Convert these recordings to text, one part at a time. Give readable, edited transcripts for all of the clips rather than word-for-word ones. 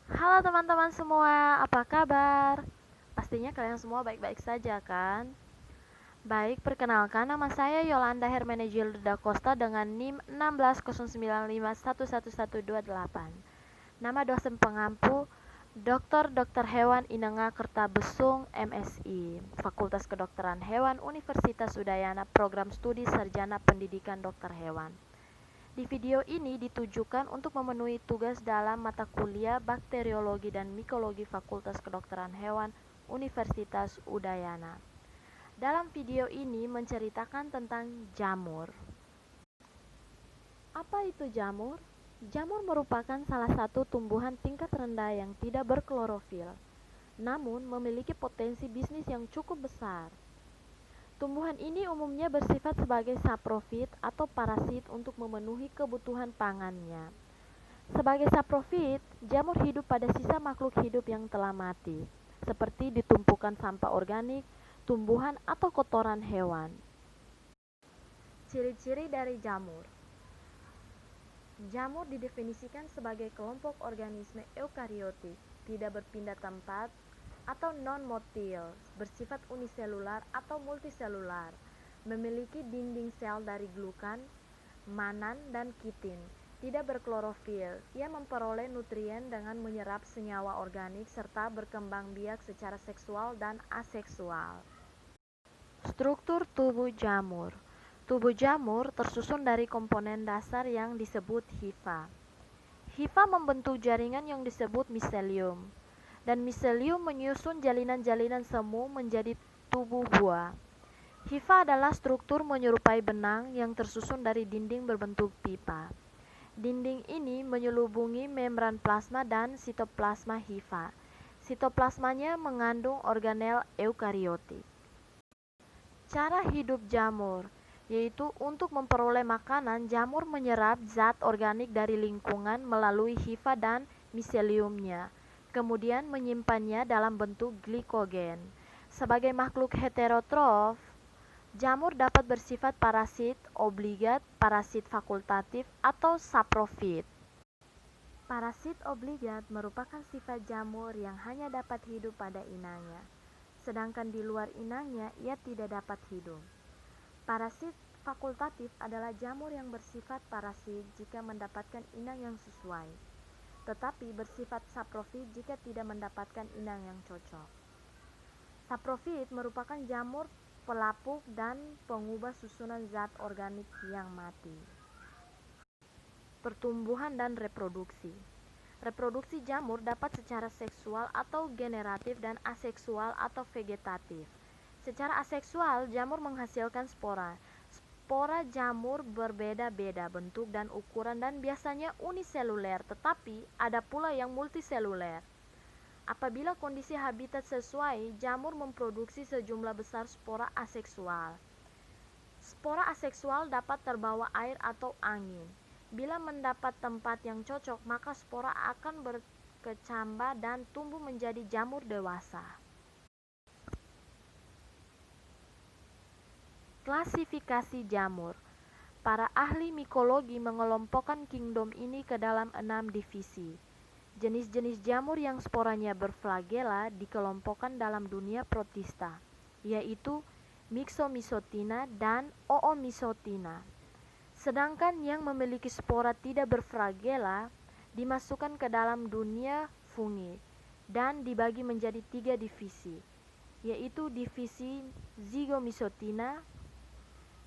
Halo teman-teman semua, apa kabar? Pastinya kalian semua baik-baik saja kan? Baik, perkenalkan nama saya Yolanda Hermenegilda da Costa dengan NIM 1609511128. Nama dosen pengampu Dr. Hewan Inenga Kertabesung MSI, Fakultas Kedokteran Hewan Universitas Udayana, Program Studi Sarjana Pendidikan Dokter Hewan. Di video ini ditujukan untuk memenuhi tugas dalam mata kuliah Bakteriologi dan Mikologi Fakultas Kedokteran Hewan Universitas Udayana. Dalam video ini menceritakan tentang jamur. Apa itu jamur? Jamur merupakan salah satu tumbuhan tingkat rendah yang tidak berklorofil, namun memiliki potensi bisnis yang cukup besar. Tumbuhan ini umumnya bersifat sebagai saprofit atau parasit untuk memenuhi kebutuhan pangannya. Sebagai saprofit, jamur hidup pada sisa makhluk hidup yang telah mati, seperti di tumpukan sampah organik, tumbuhan atau kotoran hewan. Ciri-ciri dari jamur. Jamur didefinisikan sebagai kelompok organisme eukariotik, tidak berpindah tempat, atau non-motil, bersifat uniselular atau multiselular, memiliki dinding sel dari glukan, manan, dan kitin, tidak berklorofil. Ia memperoleh nutrien dengan menyerap senyawa organik serta berkembang biak secara seksual dan aseksual. Struktur tubuh jamur. Tubuh jamur tersusun dari komponen dasar yang disebut hifa. Hifa membentuk jaringan yang disebut miselium, dan miselium menyusun jalinan-jalinan semu menjadi tubuh buah. Hifa adalah struktur menyerupai benang yang tersusun dari dinding berbentuk pipa. Dinding ini menyelubungi membran plasma dan sitoplasma hifa. Sitoplasmanya mengandung organel eukariotik. Cara hidup jamur, yaitu untuk memperoleh makanan, jamur menyerap zat organik dari lingkungan melalui hifa dan miseliumnya, kemudian menyimpannya dalam bentuk glikogen. Sebagai makhluk heterotrof, jamur dapat bersifat parasit obligat, parasit fakultatif, atau saprofit. Parasit obligat merupakan sifat jamur yang hanya dapat hidup pada inangnya, sedangkan di luar inangnya ia tidak dapat hidup. Parasit fakultatif adalah jamur yang bersifat parasit jika mendapatkan inang yang sesuai, tetapi bersifat saprofit jika tidak mendapatkan inang yang cocok. Saprofit merupakan jamur pelapuk dan pengubah susunan zat organik yang mati. Pertumbuhan dan reproduksi. Reproduksi jamur dapat secara seksual atau generatif dan aseksual atau vegetatif. Secara aseksual, jamur menghasilkan spora. Spora jamur berbeda-beda bentuk dan ukuran dan biasanya uniseluler, tetapi ada pula yang multiseluler. Apabila kondisi habitat sesuai, jamur memproduksi sejumlah besar spora aseksual. Spora aseksual dapat terbawa air atau angin. Bila mendapat tempat yang cocok, maka spora akan berkecambah dan tumbuh menjadi jamur dewasa. Klasifikasi jamur. Para ahli mikologi mengelompokkan kingdom ini ke dalam 6 divisi. Jenis-jenis jamur yang sporanya berflagela dikelompokkan dalam dunia protista, yaitu Myxomycotina dan Oomycotina. Sedangkan yang memiliki spora tidak berflagela dimasukkan ke dalam dunia fungi dan dibagi menjadi 3 divisi, yaitu divisi Zygomycotina,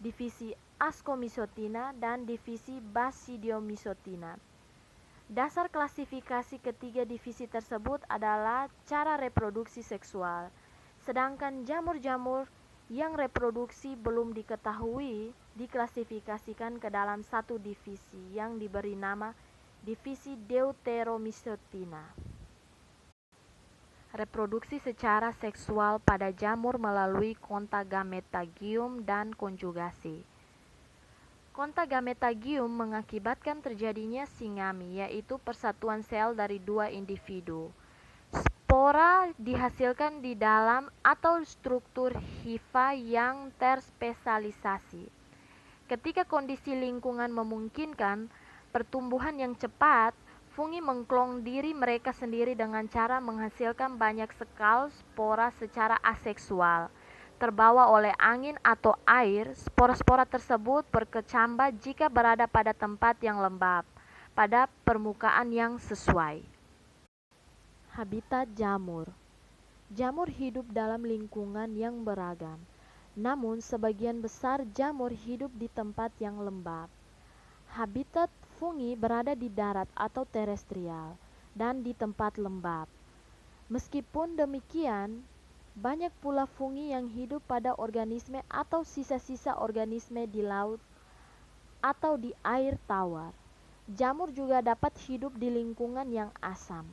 divisi Ascomycotina, dan divisi Basidiomycotina. Dasar klasifikasi ketiga divisi tersebut adalah cara reproduksi seksual, sedangkan jamur-jamur yang reproduksi belum diketahui diklasifikasikan ke dalam satu divisi yang diberi nama divisi Deuteromycotina. Reproduksi secara seksual pada jamur melalui kontagametagium dan konjugasi. Kontagametagium mengakibatkan terjadinya singami, yaitu persatuan sel dari 2 individu. Spora dihasilkan di dalam atau struktur hifa yang terspesialisasi. Ketika kondisi lingkungan memungkinkan pertumbuhan yang cepat, fungi mengklon diri mereka sendiri dengan cara menghasilkan banyak sekali spora secara aseksual. Terbawa oleh angin atau air, spora-spora tersebut berkecambah jika berada pada tempat yang lembab, pada permukaan yang sesuai. Habitat jamur. Jamur hidup dalam lingkungan yang beragam, namun sebagian besar jamur hidup di tempat yang lembab. Habitat fungi berada di darat atau terestrial dan di tempat lembab. Meskipun demikian, banyak pula fungi yang hidup pada organisme atau sisa-sisa organisme di laut atau di air tawar. Jamur juga dapat hidup di lingkungan yang asam.